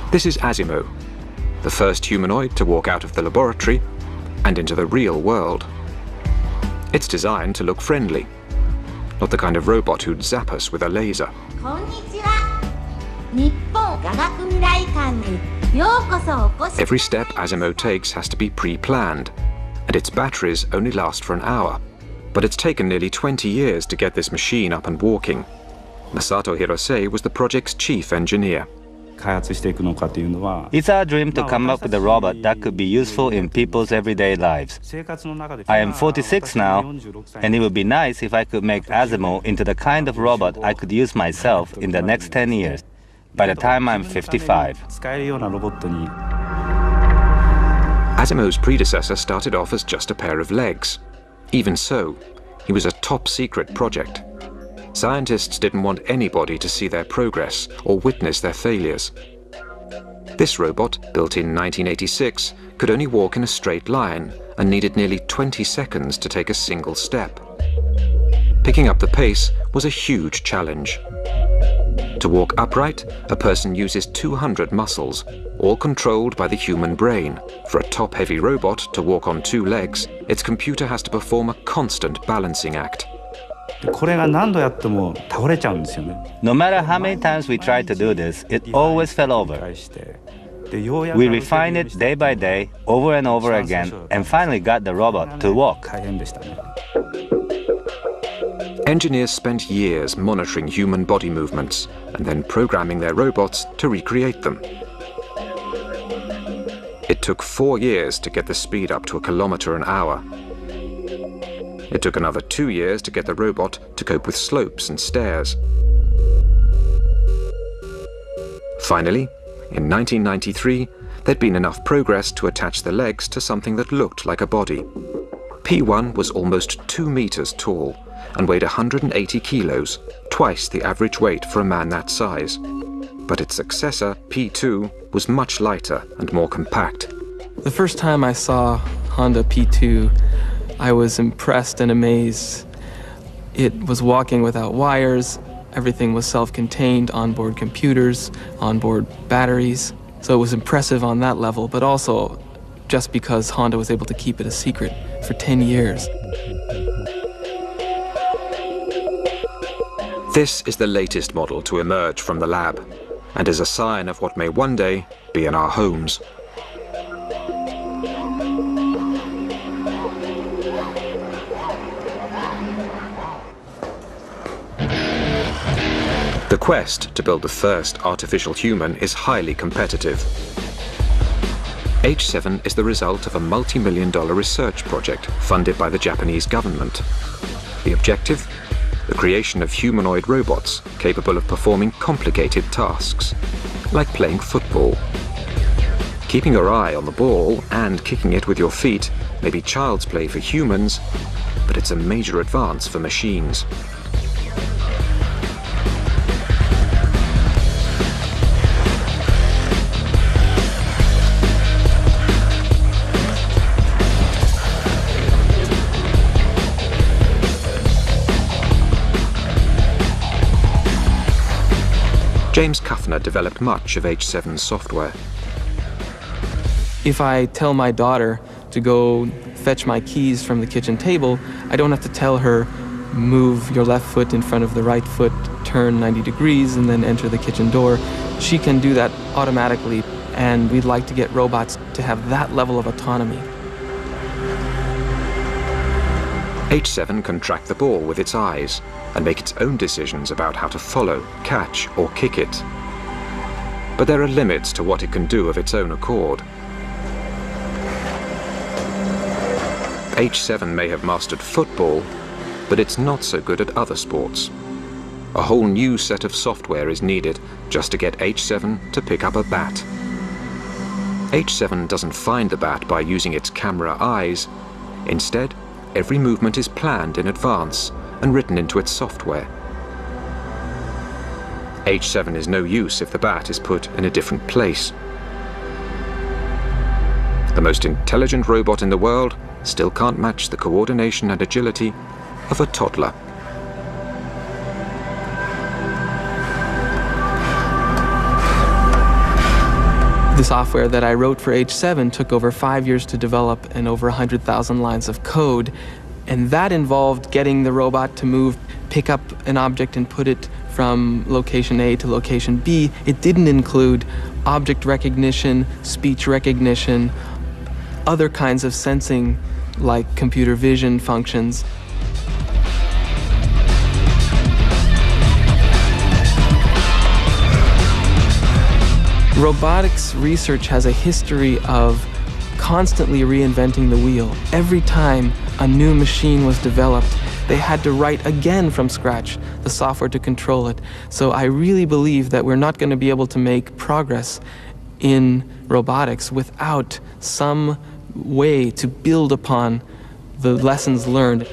This is Asimo, the first humanoid to walk out of the laboratory and into the real world. It's designed to look friendly, not the kind of robot who'd zap us with a laser. Every step Asimo takes has to be pre-planned, and its batteries only last for an hour. But it's taken nearly 20 years to get this machine up and walking. Masato Hirose was the project's chief engineer. It's our dream to come up with a robot that could be useful in people's everyday lives. I am 46 now, and it would be nice if I could make Asimo into the kind of robot I could use myself in the next 10 years, by the time I'm 55. Asimo's predecessor started off as just a pair of legs. Even so, he was a top-secret project. Scientists didn't want anybody to see their progress or witness their failures. This robot, built in 1986, could only walk in a straight line and needed nearly 20 seconds to take a single step. Picking up the pace was a huge challenge. To walk upright, a person uses 200 muscles, all controlled by the human brain. For a top-heavy robot to walk on 2 legs, its computer has to perform a constant balancing act. No matter how many times we tried to do this, it always fell over. We refined it day by day, over and over again, and finally got the robot to walk. Engineers spent years monitoring human body movements and then programming their robots to recreate them. It took 4 years to get the speed up to 1 kilometer an hour. It took another 2 years to get the robot to cope with slopes and stairs. Finally, in 1993, there'd been enough progress to attach the legs to something that looked like a body. P1 was almost 2 meters tall and weighed 180 kilos, twice the average weight for a man that size. But its successor, P2, was much lighter and more compact. The first time I saw Honda P2, I was impressed and amazed. It was walking without wires, everything was self-contained, onboard computers, onboard batteries. So it was impressive on that level, but also just because Honda was able to keep it a secret for 10 years. This is the latest model to emerge from the lab, and is a sign of what may one day be in our homes. The quest to build the first artificial human is highly competitive. H7 is the result of a multi-million-dollar research project funded by the Japanese government. The objective? The creation of humanoid robots capable of performing complicated tasks, like playing football. Keeping your eye on the ball and kicking it with your feet may be child's play for humans, but it's a major advance for machines. James Kuffner developed much of H7's software. If I tell my daughter to go fetch my keys from the kitchen table, I don't have to tell her, move your left foot in front of the right foot, turn 90 degrees, and then enter the kitchen door. She can do that automatically, and we'd like to get robots to have that level of autonomy. H7 can track the ball with its eyes and make its own decisions about how to follow, catch, or kick it. But there are limits to what it can do of its own accord. H7 may have mastered football, but it's not so good at other sports. A whole new set of software is needed just to get H7 to pick up a bat. H7 doesn't find the bat by using its camera eyes. Instead, every movement is planned in advance and written into its software. H7 is no use if the bat is put in a different place. The most intelligent robot in the world still can't match the coordination and agility of a toddler. The software that I wrote for H7 took over 5 years to develop and over 100,000 lines of code. And that involved getting the robot to move, pick up an object and put it from location A to location B. It didn't include object recognition, speech recognition, other kinds of sensing like computer vision functions. Robotics research has a history of constantly reinventing the wheel. Every time a new machine was developed, they had to write again from scratch the software to control it. So I really believe that we're not going to be able to make progress in robotics without some way to build upon the lessons learned.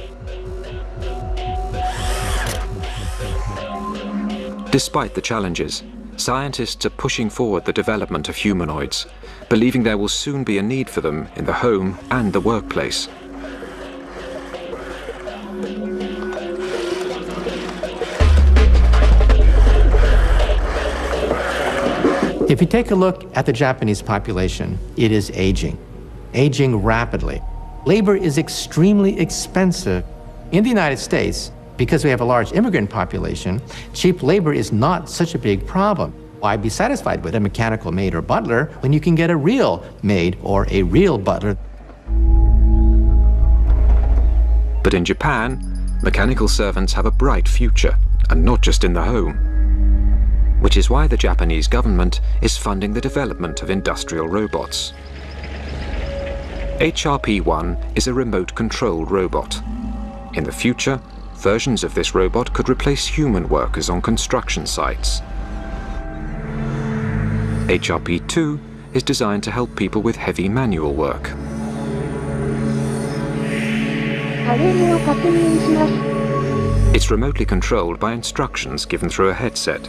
Despite the challenges, scientists are pushing forward the development of humanoids, believing there will soon be a need for them in the home and the workplace. If you take a look at the Japanese population, it is aging rapidly. Labor is extremely expensive. In the United States, because we have a large immigrant population, cheap labor is not such a big problem. Why be satisfied with a mechanical maid or butler when you can get a real maid or a real butler? But in Japan, mechanical servants have a bright future, and not just in the home. Which is why the Japanese government is funding the development of industrial robots. HRP-1 is a remote-controlled robot. In the future, versions of this robot could replace human workers on construction sites. HRP-2 is designed to help people with heavy manual work. It's remotely controlled by instructions given through a headset.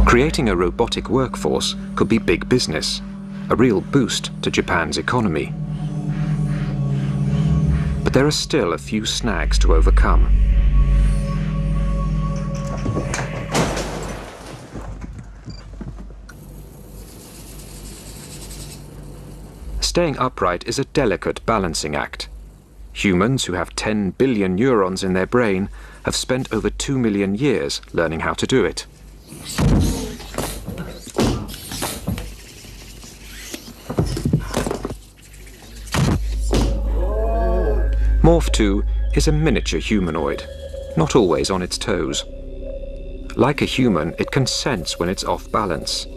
Creating a robotic workforce could be big business, a real boost to Japan's economy. But there are still a few snags to overcome. Staying upright is a delicate balancing act. Humans who have 10 billion neurons in their brain have spent over 2 million years learning how to do it. Morph 2 is a miniature humanoid, not always on its toes. Like a human, it can sense when it's off balance,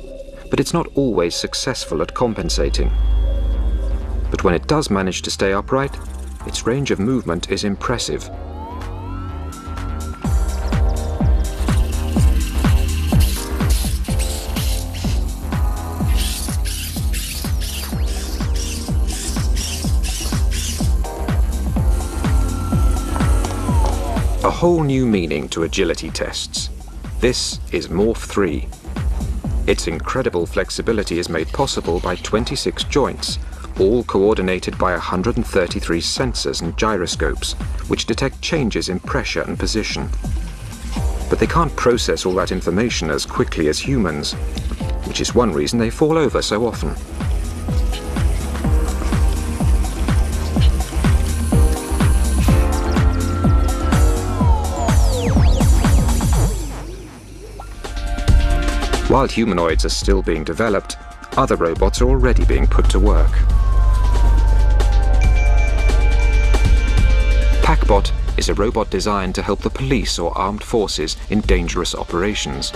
but it's not always successful at compensating. But when it does manage to stay upright, its range of movement is impressive. A whole new meaning to agility tests. This is Morph 3. Its incredible flexibility is made possible by 26 joints, all coordinated by 133 sensors and gyroscopes, which detect changes in pressure and position. But they can't process all that information as quickly as humans, which is one reason they fall over so often. While humanoids are still being developed, other robots are already being put to work. PackBot is a robot designed to help the police or armed forces in dangerous operations.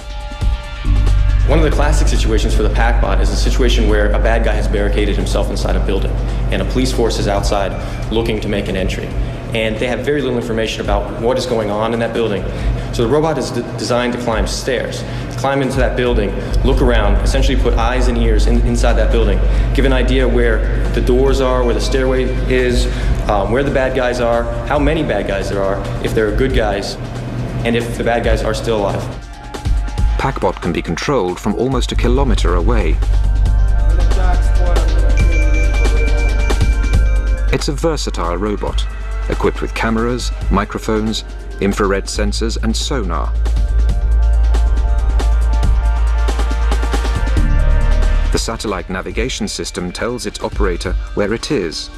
One of the classic situations for the PackBot is a situation where a bad guy has barricaded himself inside a building and a police force is outside looking to make an entry. And they have very little information about what is going on in that building. So the robot is designed to climb stairs, climb into that building, look around, essentially put eyes and ears inside that building, give an idea where the doors are, where the stairway is, where the bad guys are, how many bad guys there are, if there are good guys, and if the bad guys are still alive. PackBot can be controlled from almost a kilometer away. It's a versatile robot, equipped with cameras, microphones, infrared sensors and sonar. The satellite navigation system tells its operator where it is,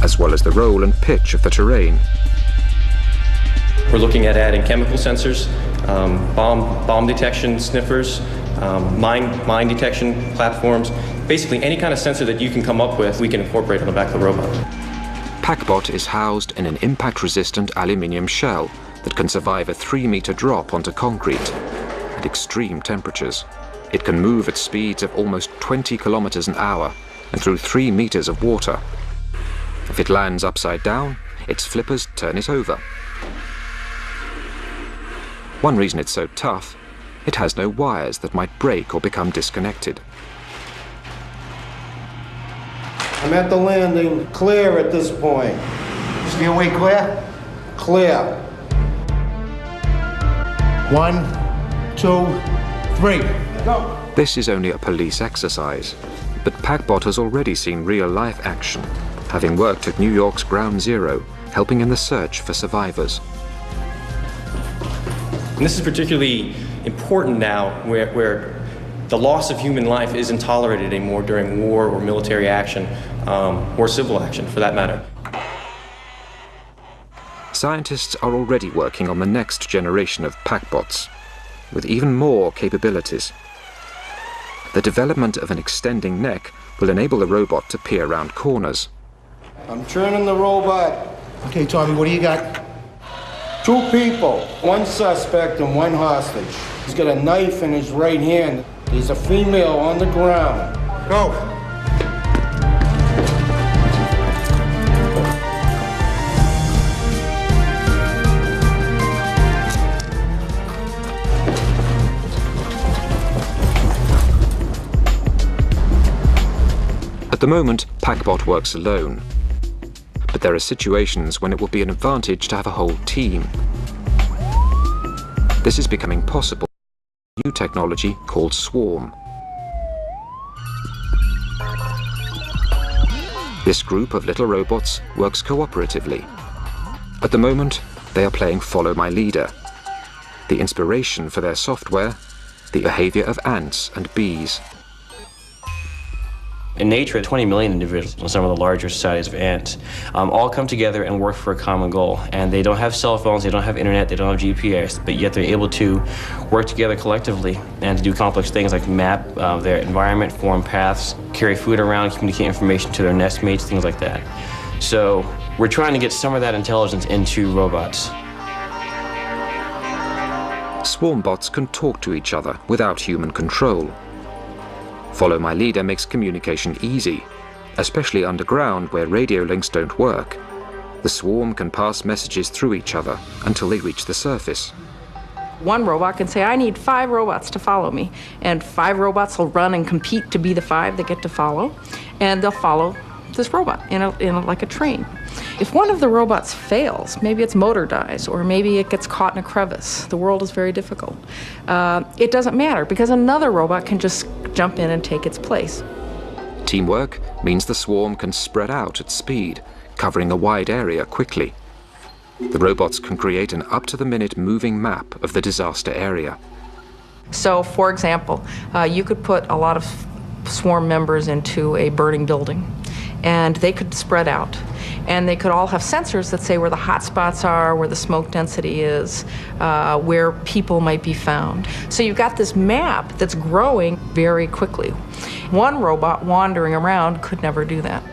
as well as the roll and pitch of the terrain. We're looking at adding chemical sensors, bomb detection sniffers, mine detection platforms. Basically, any kind of sensor that you can come up with, we can incorporate on the back of the robot. PackBot is housed in an impact-resistant aluminium shell that can survive a 3-meter drop onto concrete at extreme temperatures. It can move at speeds of almost 20 kilometers an hour and through 3 meters of water. If it lands upside down, its flippers turn it over. One reason it's so tough, it has no wires that might break or become disconnected. I'm at the landing, clear at this point. Is the way clear? Clear. 1, 2, 3. Go. This is only a police exercise, but PackBot has already seen real-life action, having worked at New York's Ground Zero, helping in the search for survivors. And this is particularly important now where the loss of human life isn't tolerated anymore during war or military action, or civil action for that matter. Scientists are already working on the next generation of PackBots, with even more capabilities. The development of an extending neck will enable the robot to peer around corners. I'm turning the robot. Okay, Tommy, what do you got? 2 people, 1 suspect and 1 hostage. He's got a knife in his right hand. There's a female on the ground. Go. At the moment, PackBot works alone. But there are situations when it will be an advantage to have a whole team. This is becoming possible with new technology called Swarm. This group of little robots works cooperatively. At the moment, they are playing Follow My Leader. The inspiration for their software, the behavior of ants and bees. In nature, 20 million individuals in some of the larger societies of ants all come together and work for a common goal. And they don't have cell phones, they don't have internet, they don't have GPS, but yet they're able to work together collectively and to do complex things like map their environment, form paths, carry food around, communicate information to their nest mates, things like that. So we're trying to get some of that intelligence into robots. Swarm bots can talk to each other without human control. Follow My Leader makes communication easy, especially underground where radio links don't work. The swarm can pass messages through each other until they reach the surface. One robot can say, I need 5 robots to follow me, and 5 robots will run and compete to be the 5 that get to follow, and they'll follow this robot like a train. If one of the robots fails, maybe its motor dies, or maybe it gets caught in a crevice, the world is very difficult. It doesn't matter, because another robot can just jump in and take its place. Teamwork means the swarm can spread out at speed, covering a wide area quickly. The robots can create an up-to-the-minute moving map of the disaster area. So, for example, you could put a lot of swarm members into a burning building, and they could spread out. And they could all have sensors that say where the hot spots are, where the smoke density is, where people might be found. So you've got this map that's growing very quickly. One robot wandering around could never do that.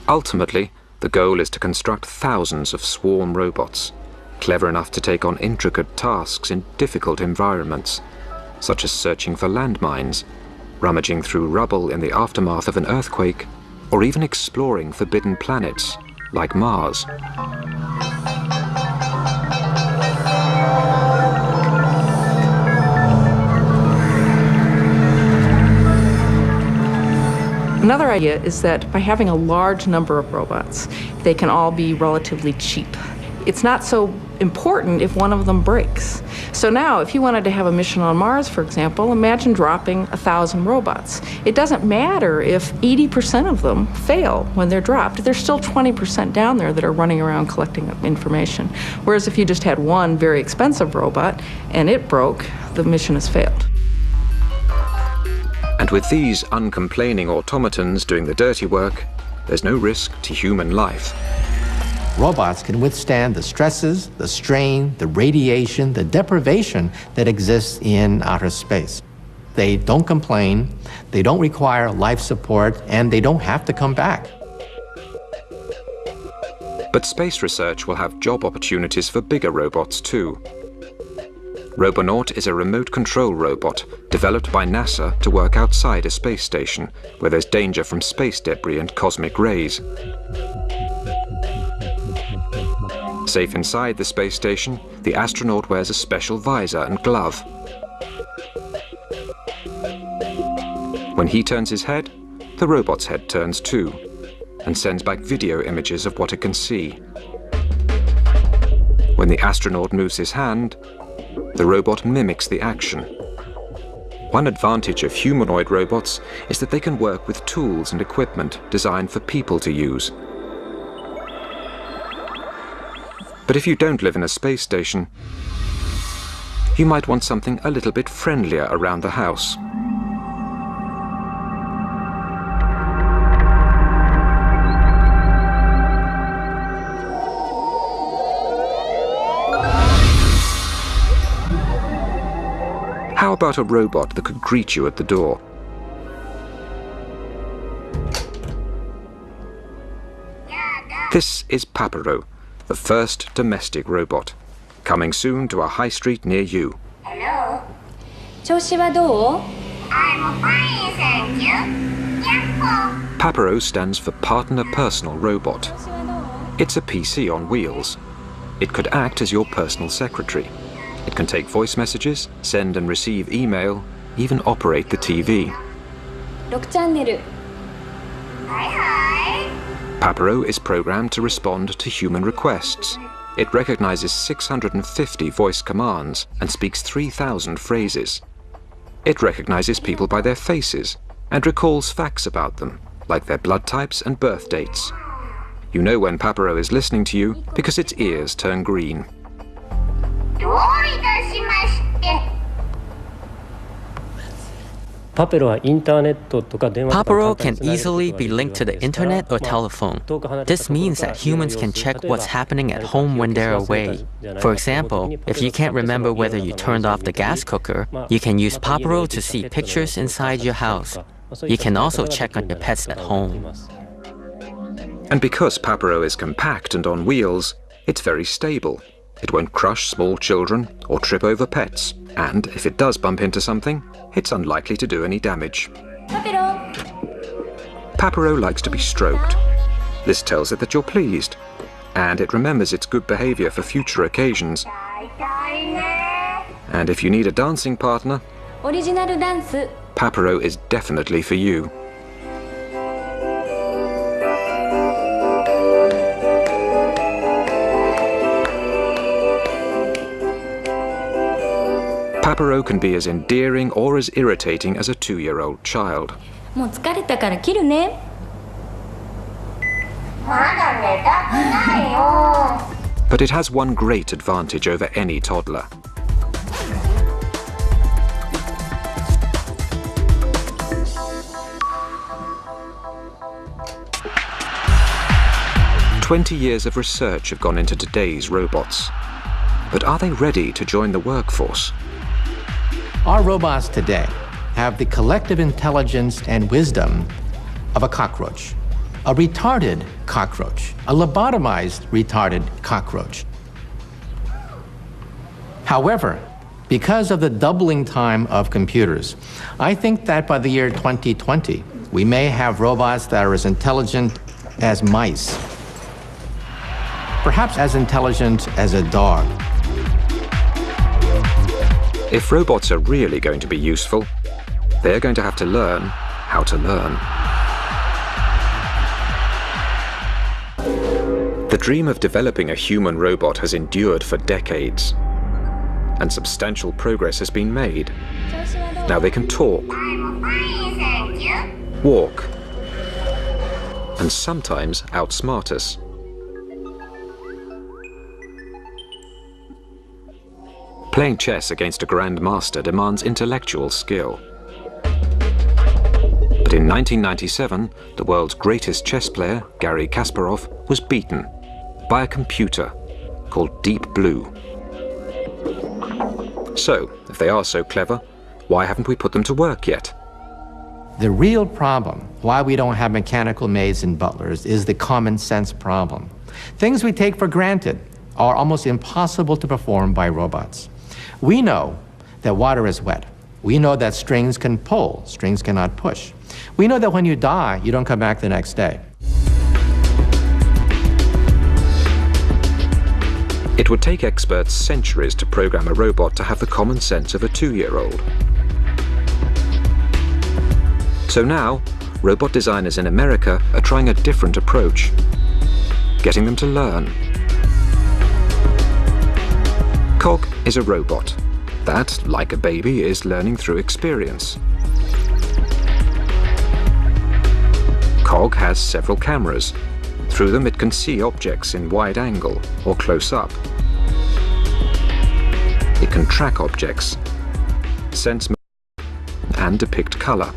Ultimately, the goal is to construct thousands of swarm robots, clever enough to take on intricate tasks in difficult environments, such as searching for landmines, rummaging through rubble in the aftermath of an earthquake, or even exploring forbidden planets, like Mars. Another idea is that by having a large number of robots, they can all be relatively cheap. It's not so important if one of them breaks. So now, if you wanted to have a mission on Mars, for example, imagine dropping 1,000 robots. It doesn't matter if 80% of them fail when they're dropped. There's still 20% down there that are running around collecting information. Whereas if you just had one very expensive robot and it broke, the mission has failed. And with these uncomplaining automatons doing the dirty work, there's no risk to human life. Robots can withstand the stresses, the strain, the radiation, the deprivation that exists in outer space. They don't complain, they don't require life support, and they don't have to come back. But space research will have job opportunities for bigger robots too. Robonaut is a remote control robot developed by NASA to work outside a space station where there's danger from space debris and cosmic rays. Safe inside the space station, the astronaut wears a special visor and glove. When he turns his head, the robot's head turns too, and sends back video images of what it can see. When the astronaut moves his hand, the robot mimics the action. One advantage of humanoid robots is that they can work with tools and equipment designed for people to use. But if you don't live in a space station, you might want something a little bit friendlier around the house. How about a robot that could greet you at the door? This is Paparo, the first domestic robot, coming soon to a high street near you. Hello. 調子はどう? I'm fine, thank you. Yappo. Paparo stands for Partner Personal Robot. It's a PC on wheels. It could act as your personal secretary. It can take voice messages, send and receive email, even operate the TV. 6チャンネル. Hi, hi. Paparo is programmed to respond to human requests. It recognizes 650 voice commands and speaks 3,000 phrases. It recognizes people by their faces and recalls facts about them, like their blood types and birth dates. You know when Paparo is listening to you because its ears turn green. どういたしまして。 Paparo can easily be linked to the internet or telephone. This means that humans can check what's happening at home when they're away. For example, if you can't remember whether you turned off the gas cooker, you can use Paparo to see pictures inside your house. You can also check on your pets at home. And because Paparo is compact and on wheels, it's very stable. It won't crush small children or trip over pets. And if it does bump into something, it's unlikely to do any damage. Paparo likes to be stroked. This tells it that you're pleased. And it remembers its good behavior for future occasions. And if you need a dancing partner, Paparo is definitely for you. Paparo can be as endearing or as irritating as a 2-year-old child. もう疲れたから切るね。まだ寝たくないよ。 But it has one great advantage over any toddler. "20 years of research have gone into today's robots. But are they ready to join the workforce? Our robots today have the collective intelligence and wisdom of a cockroach, a retarded cockroach, a lobotomized retarded cockroach. However, because of the doubling time of computers, I think that by the year 2020, we may have robots that are as intelligent as mice, perhaps as intelligent as a dog. If robots are really going to be useful, they're going to have to learn how to learn. The dream of developing a human robot has endured for decades, and substantial progress has been made. Now they can talk, walk, and sometimes outsmart us. Playing chess against a grandmaster demands intellectual skill. But in 1997, the world's greatest chess player, Garry Kasparov, was beaten by a computer called Deep Blue. So, if they are so clever, why haven't we put them to work yet? The real problem, why we don't have mechanical maids and butlers, is the common sense problem. Things we take for granted are almost impossible to perform by robots. We know that water is wet. We know that strings can pull, strings cannot push. We know that when you die, you don't come back the next day. It would take experts centuries to program a robot to have the common sense of a 2-year-old. So now, robot designers in America are trying a different approach, getting them to learn. Cog is a robot that, like a baby, is learning through experience. Cog has several cameras. Through them it can see objects in wide angle or close up. It can track objects, sense and depict color.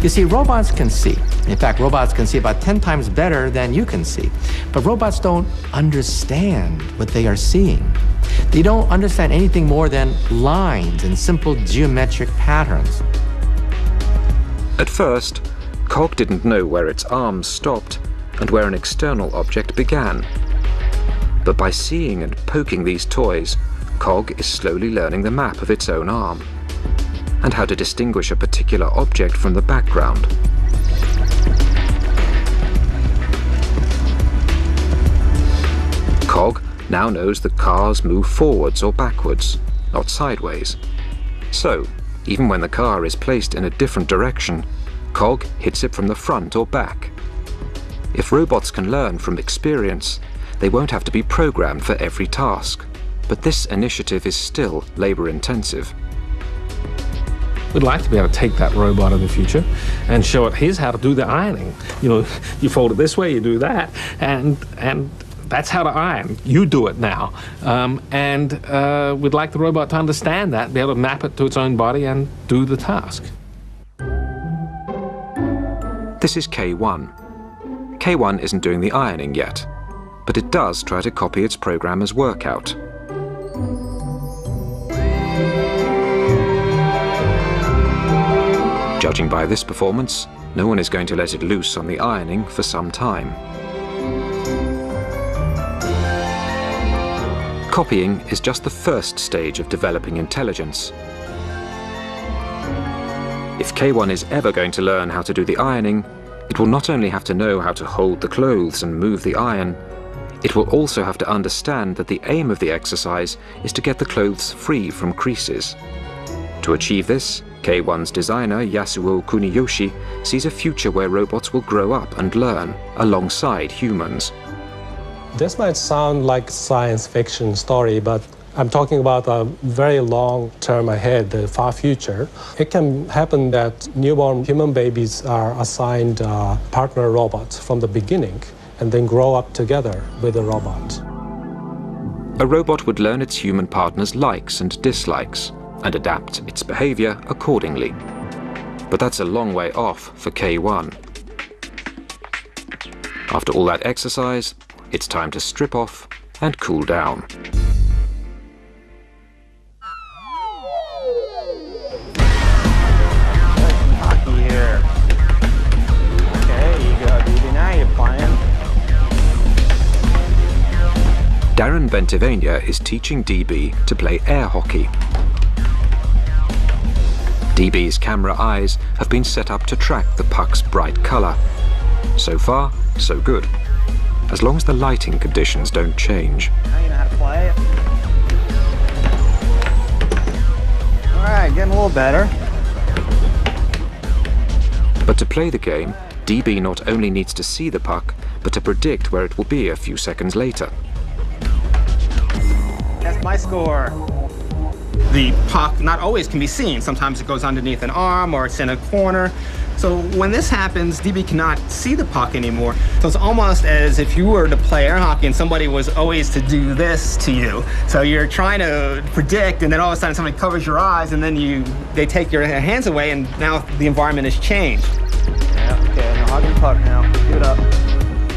You see, robots can see. In fact, robots can see about 10 times better than you can see. But robots don't understand what they are seeing. They don't understand anything more than lines and simple geometric patterns. At first, Cog didn't know where its arms stopped and where an external object began. But by seeing and poking these toys, Cog is slowly learning the map of its own arm and how to distinguish a particular object from the background. Cog now knows that cars move forwards or backwards, not sideways. So, even when the car is placed in a different direction, Cog hits it from the front or back. If robots can learn from experience, they won't have to be programmed for every task. But this initiative is still labor-intensive. We'd like to be able to take that robot in the future and show it, here's how to do the ironing. You know, you fold it this way, you do that, and that's how to iron. You do it now. We'd like the robot to understand that, be able to map it to its own body and do the task. This is K1. K1 isn't doing the ironing yet, but it does try to copy its programmer's workout. Judging by this performance, no one is going to let it loose on the ironing for some time. Copying is just the first stage of developing intelligence. If K1 is ever going to learn how to do the ironing, it will not only have to know how to hold the clothes and move the iron, it will also have to understand that the aim of the exercise is to get the clothes free from creases. To achieve this, K1's designer, Yasuo Kuniyoshi, sees a future where robots will grow up and learn alongside humans. This might sound like a science fiction story, but I'm talking about a very long term ahead, the far future. It can happen that newborn human babies are assigned partner robots from the beginning and then grow up together with a robot. A robot would learn its human partner's likes and dislikes and adapt its behavior accordingly. But that's a long way off for K1. After all that exercise, it's time to strip off and cool down. Here. Okay, you go, DB. Now you're playing. Darren Bentivegna is teaching DB to play air hockey. DB's camera eyes have been set up to track the puck's bright color. So far, so good. As long as the lighting conditions don't change. Now you know how to play it. All right, getting a little better. But to play the game, DB not only needs to see the puck, but to predict where it will be a few seconds later. That's my score. The puck not always can be seen. Sometimes it goes underneath an arm or it's in a corner. So when this happens, DB cannot see the puck anymore. So it's almost as if you were to play air hockey and somebody was always to do this to you. So you're trying to predict, and then all of a sudden somebody covers your eyes, and then they take your hands away, and now the environment has changed. Yeah, okay, now hug the puck now. Give it up.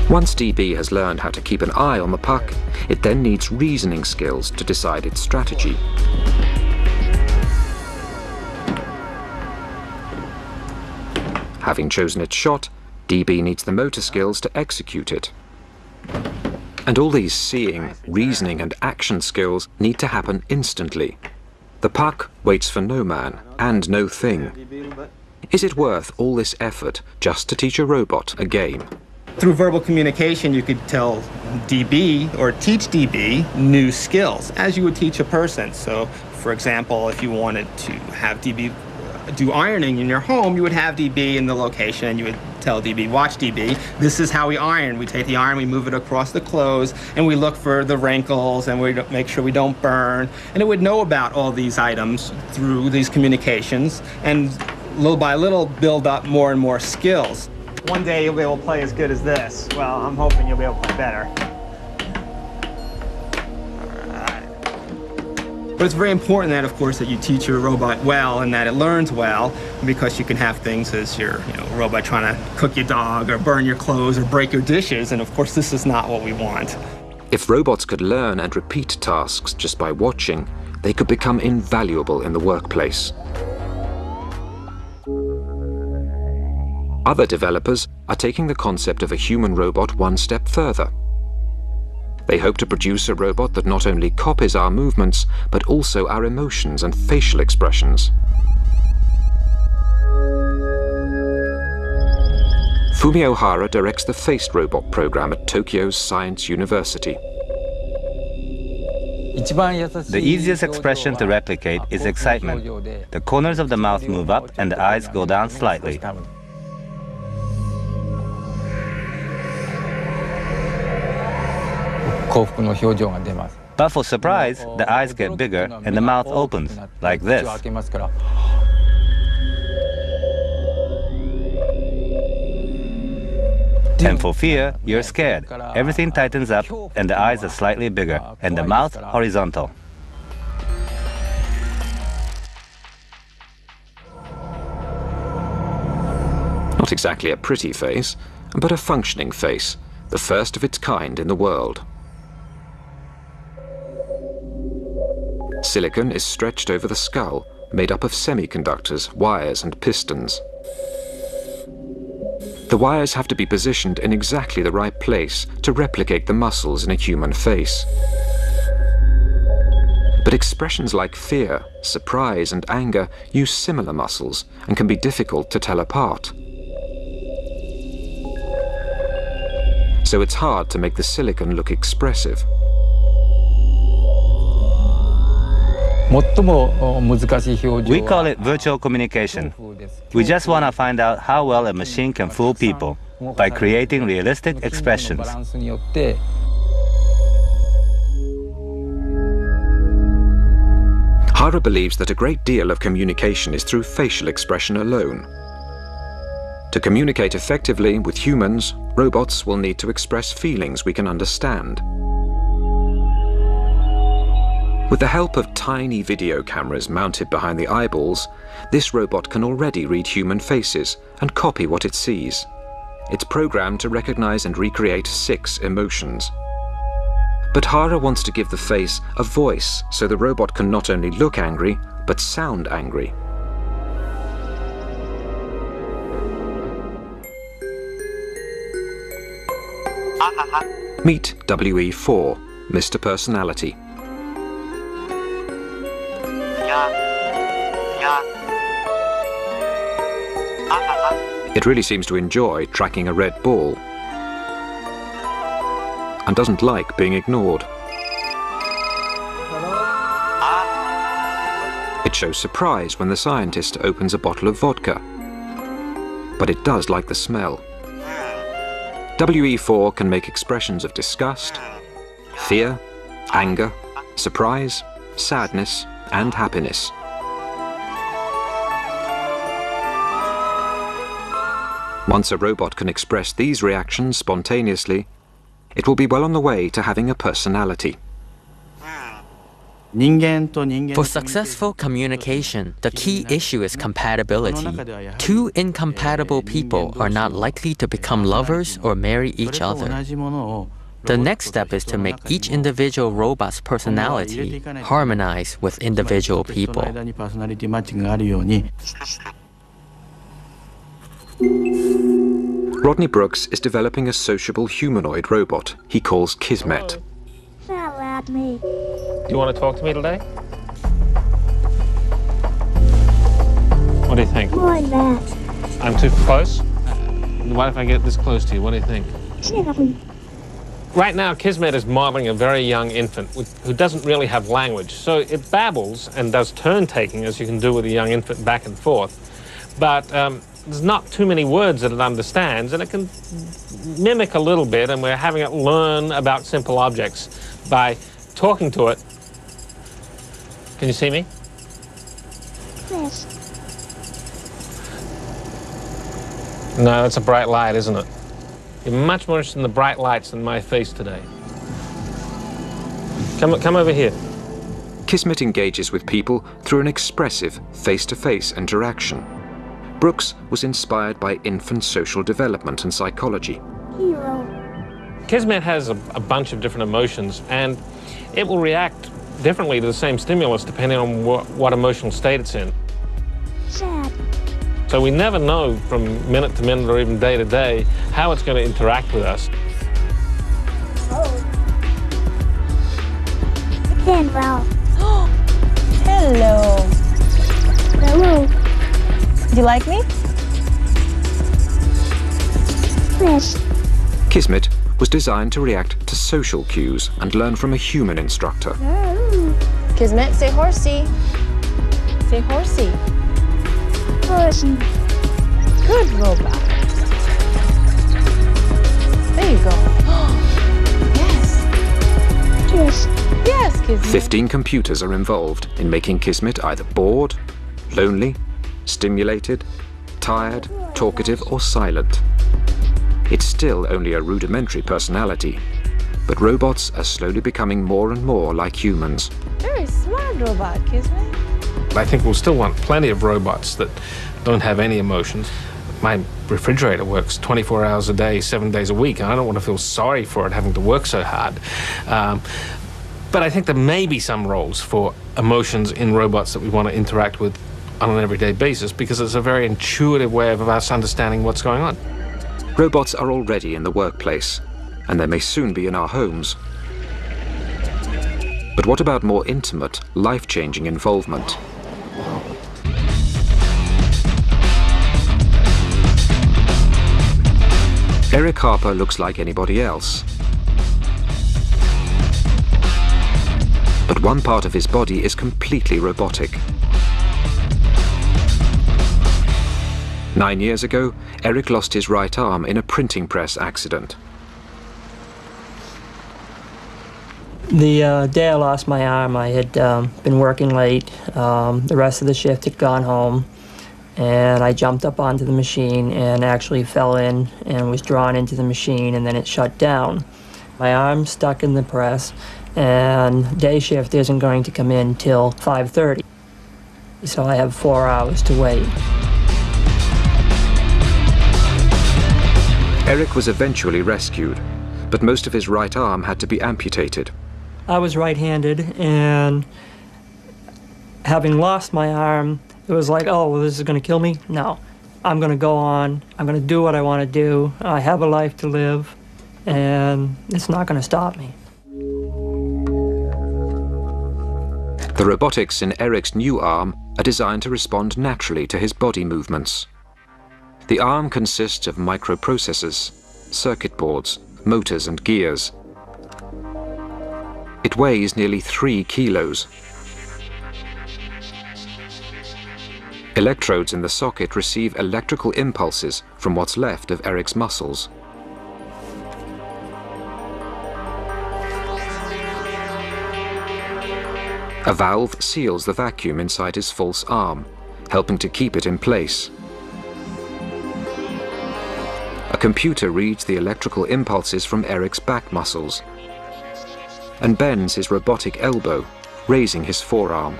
Once DB has learned how to keep an eye on the puck, it then needs reasoning skills to decide its strategy. Having chosen its shot, DB needs the motor skills to execute it. And all these seeing, reasoning and action skills need to happen instantly. The puck waits for no man and no thing. Is it worth all this effort just to teach a robot a game? Through verbal communication, you could tell DB or teach DB new skills, as you would teach a person. So, for example, if you wanted to have DB do ironing in your home, you would have DB in the location, and you would tell DB, watch DB, this is how we iron. We take the iron, we move it across the clothes, and we look for the wrinkles, and we make sure we don't burn. And it would know about all these items through these communications, and little by little build up more and more skills. One day you'll be able to play as good as this. Well, I'm hoping you'll be able to play better. But it's very important that, of course, that you teach your robot well and that it learns well, because you can have things as your robot trying to cook your dog or burn your clothes or break your dishes, and of course this is not what we want. If robots could learn and repeat tasks just by watching, they could become invaluable in the workplace. Other developers are taking the concept of a human robot one step further. They hope to produce a robot that not only copies our movements, but also our emotions and facial expressions. Fumio Hara directs the Faced Robot program at Tokyo's Science University. The easiest expression to replicate is excitement. The corners of the mouth move up and the eyes go down slightly. But for surprise, the eyes get bigger and the mouth opens, like this. And for fear, you're scared. Everything tightens up and the eyes are slightly bigger and the mouth horizontal. Not exactly a pretty face, but a functioning face, the first of its kind in the world. Silicon is stretched over the skull, made up of semiconductors, wires and pistons. The wires have to be positioned in exactly the right place to replicate the muscles in a human face. But expressions like fear, surprise and anger use similar muscles and can be difficult to tell apart. So it's hard to make the silicon look expressive. We call it virtual communication. We just want to find out how well a machine can fool people by creating realistic expressions. Hara believes that a great deal of communication is through facial expression alone. To communicate effectively with humans, robots will need to express feelings we can understand. With the help of tiny video cameras mounted behind the eyeballs, this robot can already read human faces and copy what it sees. It's programmed to recognize and recreate 6 emotions. But Hara wants to give the face a voice so the robot can not only look angry, but sound angry. Meet WE4, Mr. Personality. It really seems to enjoy tracking a red ball and doesn't like being ignored. It shows surprise when the scientist opens a bottle of vodka, but it does like the smell. WE4 can make expressions of disgust, fear, anger, surprise, sadness, and happiness. Once a robot can express these reactions spontaneously, it will be well on the way to having a personality. For successful communication, the key issue is compatibility. Two incompatible people are not likely to become lovers or marry each other. The next step is to make each individual robot's personality harmonize with individual people. Rodney Brooks is developing a sociable humanoid robot he calls Kismet. Do you want to talk to me today? What do you think? I'm too close? What if I get this close to you? What do you think? Right now, Kismet is modeling a very young infant who doesn't really have language. So it babbles and does turn-taking, as you can do with a young infant, back and forth. But there's not too many words that it understands, and it can mimic a little bit, and we're having it learn about simple objects by talking to it. Can you see me? Yes. No, it's a bright light, isn't it? You're much more interested in the bright lights than my face today. Come over here. Kismet engages with people through an expressive face-to-face interaction. Brooks was inspired by infant social development and psychology. Kismet has a bunch of different emotions, and it will react differently to the same stimulus depending on what emotional state it's in. Sad. So we never know from minute to minute or even day to day how it's going to interact with us. Then, well. Hello. Hello. Do you like me? Yes. Kismet was designed to react to social cues and learn from a human instructor. Kismet, say horsey. Say horsey. Horsey. Good robot. There you go. Yes. Yes. Yes, Kismet. 15 computers are involved in making Kismet either bored, lonely, stimulated, tired, talkative, or silent. It's still only a rudimentary personality, but robots are slowly becoming more and more like humans. Very smart robot, Kismet. I think we'll still want plenty of robots that don't have any emotions. My refrigerator works 24 hours a day, 7 days a week, and I don't want to feel sorry for it having to work so hard. But I think there may be some roles for emotions in robots that we want to interact with on an everyday basis, because it's a very intuitive way of us understanding what's going on. Robots are already in the workplace, and they may soon be in our homes. But what about more intimate, life-changing involvement? Eric Harper looks like anybody else. But one part of his body is completely robotic. 9 years ago, Eric lost his right arm in a printing press accident. The day I lost my arm, I had been working late. The rest of the shift had gone home, and I jumped up onto the machine and actually fell in and was drawn into the machine, and then it shut down. My arm stuck in the press, and day shift isn't going to come in till 5:30, so I have 4 hours to wait. Eric was eventually rescued, but most of his right arm had to be amputated. I was right-handed, and having lost my arm, it was like, oh, well, this is going to kill me? No. I'm going to go on. I'm going to do what I want to do. I have a life to live, and it's not going to stop me. The robotics in Eric's new arm are designed to respond naturally to his body movements. The arm consists of microprocessors, circuit boards, motors and gears. It weighs nearly 3 kilos. Electrodes in the socket receive electrical impulses from what's left of Eric's muscles. A valve seals the vacuum inside his false arm, helping to keep it in place. A computer reads the electrical impulses from Eric's back muscles and bends his robotic elbow, raising his forearm.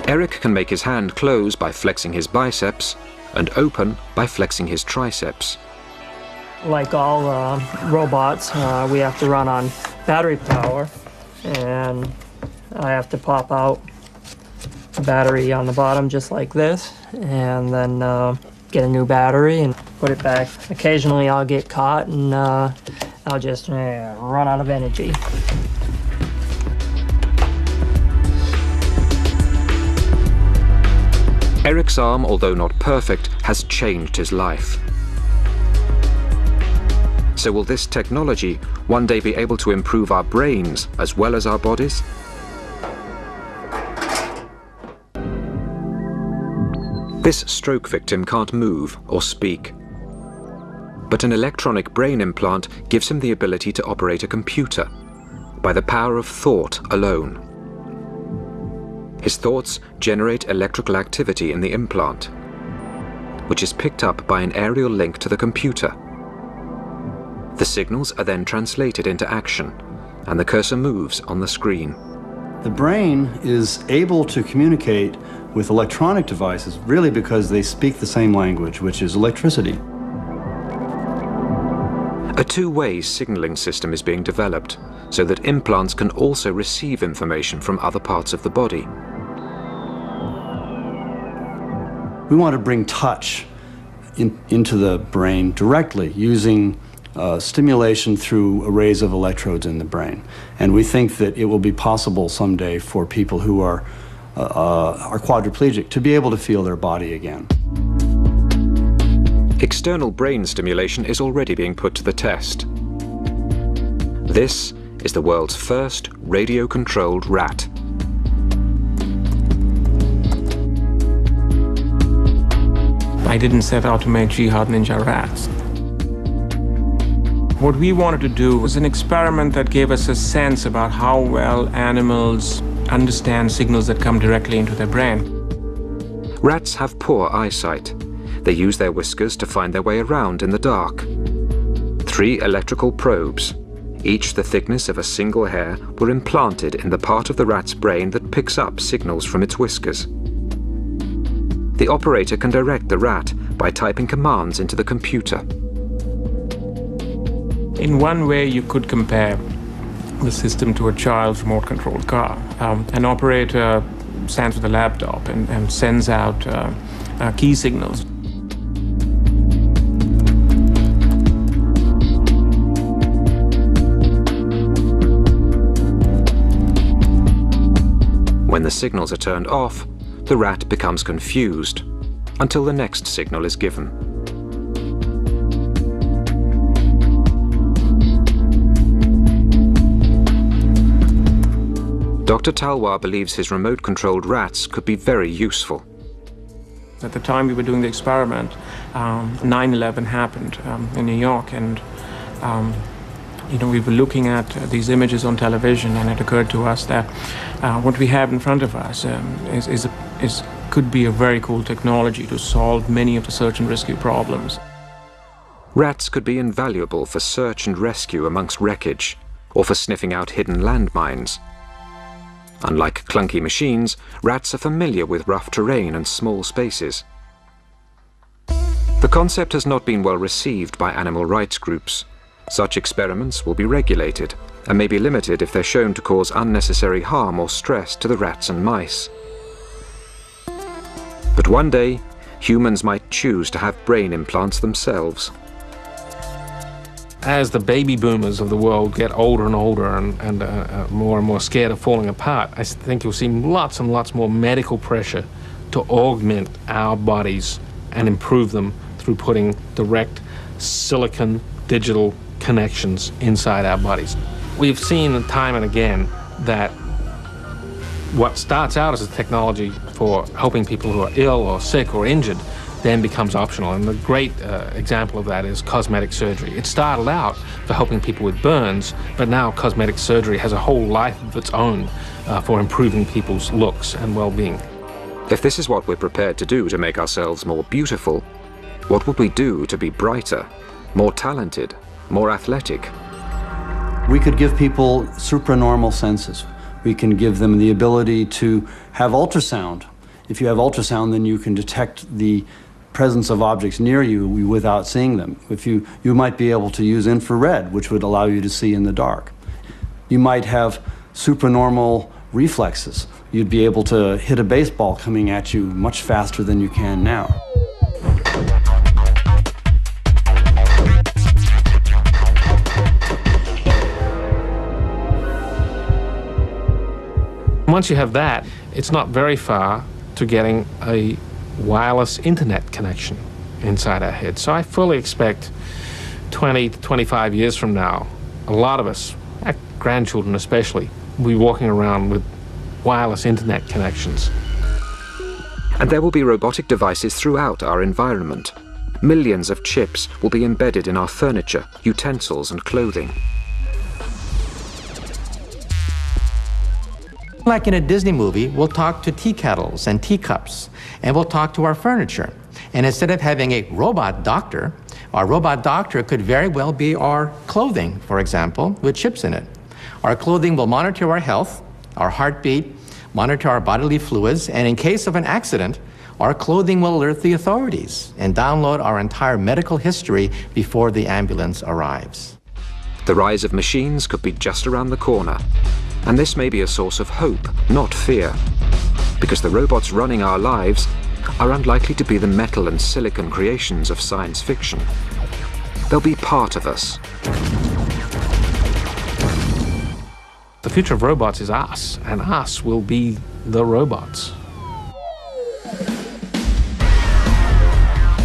Eric can make his hand close by flexing his biceps and open by flexing his triceps. Like all robots, we have to run on battery power, and I have to pop out a battery on the bottom just like this, and then get a new battery and put it back. Occasionally I'll get caught and I'll just run out of energy. Eric's arm, although not perfect, has changed his life. So will this technology one day be able to improve our brains as well as our bodies? This stroke victim can't move or speak, but an electronic brain implant gives him the ability to operate a computer by the power of thought alone. His thoughts generate electrical activity in the implant, which is picked up by an aerial link to the computer. The signals are then translated into action, and the cursor moves on the screen. The brain is able to communicate with electronic devices really because they speak the same language, which is electricity. A two-way signaling system is being developed so that implants can also receive information from other parts of the body. We want to bring touch into the brain directly using stimulation through arrays of electrodes in the brain. And we think that it will be possible someday for people who are quadriplegic to be able to feel their body again. External brain stimulation is already being put to the test. This is the world's first radio-controlled rat. I didn't set out to make jihad ninja rats. What we wanted to do was an experiment that gave us a sense about how well animals understand signals that come directly into their brain. Rats have poor eyesight. They use their whiskers to find their way around in the dark. 3 electrical probes, each the thickness of a single hair, were implanted in the part of the rat's brain that picks up signals from its whiskers. The operator can direct the rat by typing commands into the computer. In one way, you could compare the system to a child's remote-controlled car. An operator stands with a laptop and sends out key signals. When the signals are turned off, the rat becomes confused until the next signal is given. Dr. Talwar believes his remote-controlled rats could be very useful. At the time we were doing the experiment, 9/11 happened in New York, and we were looking at these images on television, and it occurred to us that what we have in front of us could be a very cool technology to solve many of the search and rescue problems. Rats could be invaluable for search and rescue amongst wreckage, or for sniffing out hidden landmines. Unlike clunky machines, rats are familiar with rough terrain and small spaces. The concept has not been well received by animal rights groups. Such experiments will be regulated and may be limited if they're shown to cause unnecessary harm or stress to the rats and mice. But one day, humans might choose to have brain implants themselves. As the baby boomers of the world get older and older and more scared of falling apart, I think you'll see lots and lots more medical pressure to augment our bodies and improve them through putting direct silicon digital connections inside our bodies. We've seen time and again that what starts out as a technology for helping people who are ill or sick or injured then becomes optional. And the great example of that is cosmetic surgery. It started out for helping people with burns, but now cosmetic surgery has a whole life of its own for improving people's looks and well-being. If this is what we're prepared to do to make ourselves more beautiful, what would we do to be brighter, more talented, more athletic? We could give people supranormal senses. We can give them the ability to have ultrasound. If you have ultrasound, then you can detect the presence of objects near you without seeing them. You might be able to use infrared, which would allow you to see in the dark. You might have supranormal reflexes. You'd be able to hit a baseball coming at you much faster than you can now. Once you have that, it's not very far to getting a wireless internet connection inside our head. So I fully expect 20 to 25 years from now, a lot of us, our grandchildren especially, will be walking around with wireless internet connections. And there will be robotic devices throughout our environment. Millions of chips will be embedded in our furniture, utensils and clothing. Like in a Disney movie, we'll talk to tea kettles and teacups, and we'll talk to our furniture. And instead of having a robot doctor, our robot doctor could very well be our clothing, for example, with chips in it. Our clothing will monitor our health, our heartbeat, monitor our bodily fluids, and in case of an accident, our clothing will alert the authorities and download our entire medical history before the ambulance arrives. The rise of machines could be just around the corner. And this may be a source of hope, not fear, because the robots running our lives are unlikely to be the metal and silicon creations of science fiction. They'll be part of us. The future of robots is us, and us will be the robots.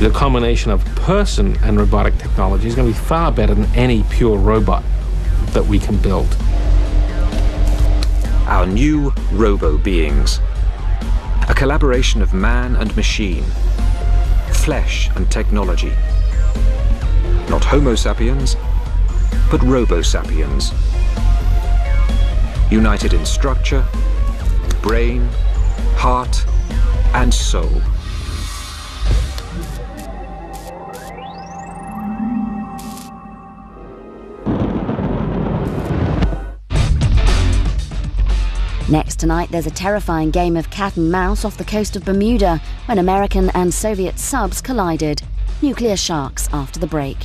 The combination of person and robotic technology is going to be far better than any pure robot that we can build. Our new robo-beings. A collaboration of man and machine, flesh and technology. Not Homo sapiens, but Robo sapiens. United in structure, brain, heart, and soul. Next tonight, there's a terrifying game of cat and mouse off the coast of Bermuda when American and Soviet subs collided. Nuclear sharks after the break.